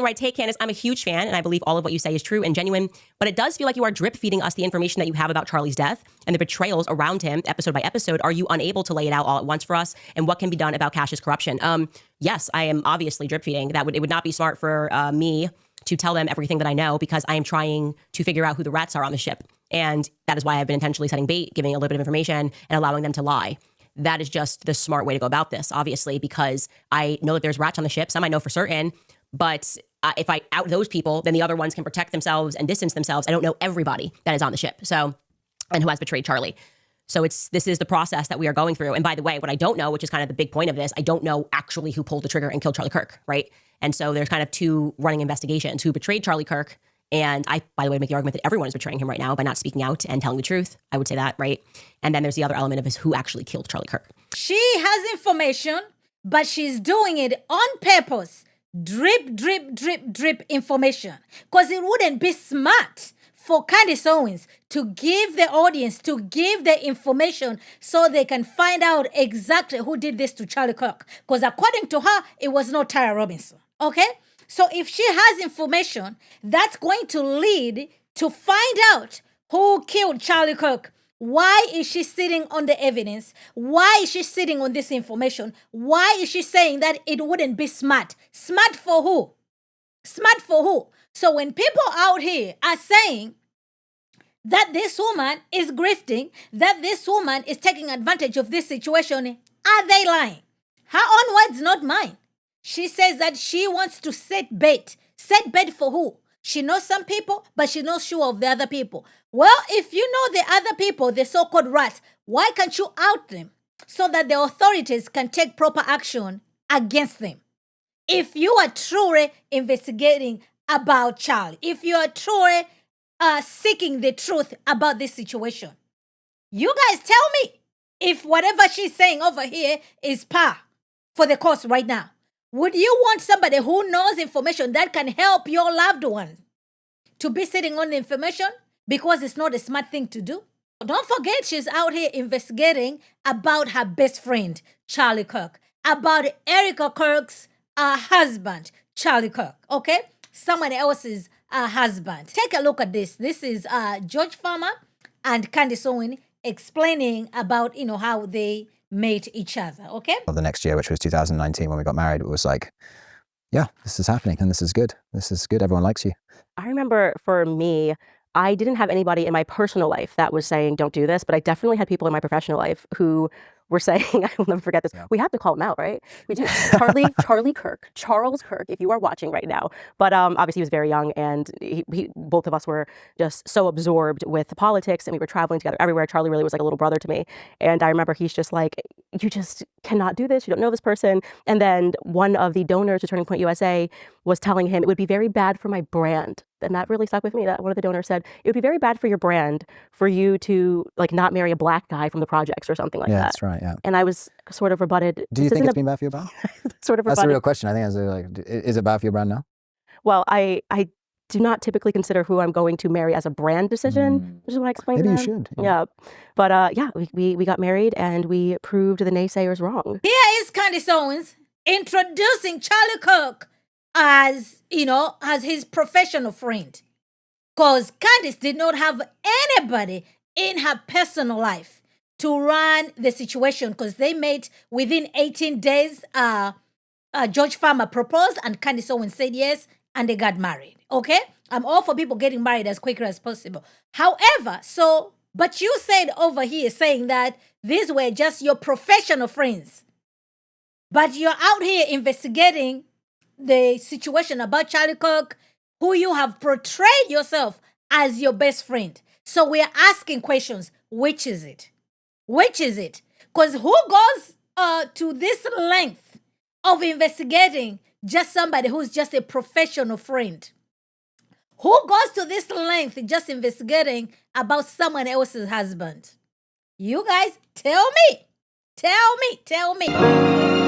Right take, Candace. I'm a huge fan, and I believe all of what you say is true and genuine, but it does feel like you are drip feeding us the information that you have about Charlie's death and the betrayals around him, episode by episode. Are you unable to lay it out all at once for us? And what can be done about Cash's corruption? Yes, I am obviously drip feeding. It would not be smart for me to tell them everything that I know, because I am trying to figure out who the rats are on the ship. And that is why I've been intentionally setting bait, giving a little bit of information and allowing them to lie. That is just the smart way to go about this, obviously, because I know that there's rats on the ship. Some I know for certain. But if I out those people, then the other ones can protect themselves and distance themselves. I don't know everybody that is on the ship, and who has betrayed Charlie. So this is the process that we are going through. And by the way, what I don't know, which is kind of the big point of this, I don't know actually who pulled the trigger and killed Charlie Kirk, right? And so there's kind of two running investigations: who betrayed Charlie Kirk. And I, by the way, make the argument that everyone is betraying him right now by not speaking out and telling the truth. I would say that, right? And then there's the other element of who actually killed Charlie Kirk. She has information, but she's doing it on purpose. Drip, drip, drip, drip information. Because it wouldn't be smart for Candace Owens to give the audience, to give the information so they can find out exactly who did this to Charlie Kirk. Because according to her, it was not Tara Robinson. Okay? So if she has information, that's going to lead to find out who killed Charlie Kirk. Why is she sitting on the evidence? Why is she sitting on this information? Why is she saying that it wouldn't be smart? Smart for who? Smart for who? So when people out here are saying that this woman is grifting, that this woman is taking advantage of this situation, are they lying? Her own words, not mine. She says that she wants to set bait. Set bait for who? She knows some people, but she's not sure of the other people. Well, if you know the other people, the so-called rats, why can't you out them so that the authorities can take proper action against them? If you are truly investigating about Charlie, if you are truly seeking the truth about this situation, you guys tell me if whatever she's saying over here is par for the course right now. Would you want somebody who knows information that can help your loved one to be sitting on the information because it's not a smart thing to do? Don't forget, she's out here investigating about her best friend, Charlie Kirk, about Erica Kirk's husband, Charlie Kirk, okay? Someone else's husband. Take a look at this. This is George Farmer and Candace Owens explaining about, how they met each other, okay? Well, the next year, which was 2019, when we got married, it was like, yeah, this is happening and this is good. This is good. Everyone likes you. I remember for me, I didn't have anybody in my personal life that was saying, don't do this, but I definitely had people in my professional life who were saying, I will never forget this. Yeah. We have to call him out, right? We do. Charlie Kirk, Charles Kirk, if you are watching right now. But obviously he was very young, and both of us were just so absorbed with politics, and we were traveling together everywhere. Charlie really was like a little brother to me. And I remember he's just like, you just cannot do this. You don't know this person. And then one of the donors to Turning Point USA was telling him it would be very bad for my brand. And that really stuck with me, that one of the donors said, it would be very bad for your brand for you to not marry a black guy from the projects or something like that. Yeah, that's right, yeah. And I was sort of rebutted. Do you think it's been bad for your brand? Sort of rebutted. That's the real question. I think is it bad for your brand now? Well, I do not typically consider who I'm going to marry as a brand decision, which is what I explained to them. Maybe you should. Yeah. But we got married and we proved the naysayers wrong. Here is Candace Owens introducing Charlie Kirk as his professional friend. Because Candace did not have anybody in her personal life to run the situation, because they met within 18 days. George Farmer proposed and Candace Owens said yes, and they got married. Okay? I'm all for people getting married as quickly as possible. However, but you said over here saying that these were just your professional friends. But you're out here investigating the situation about Charlie Kirk, who you have portrayed yourself as your best friend. So we are asking questions. Which is it? Which is it? Because who goes to this length of investigating just somebody who's just a professional friend? Who goes to this length just investigating about someone else's husband? You guys, tell me. Tell me.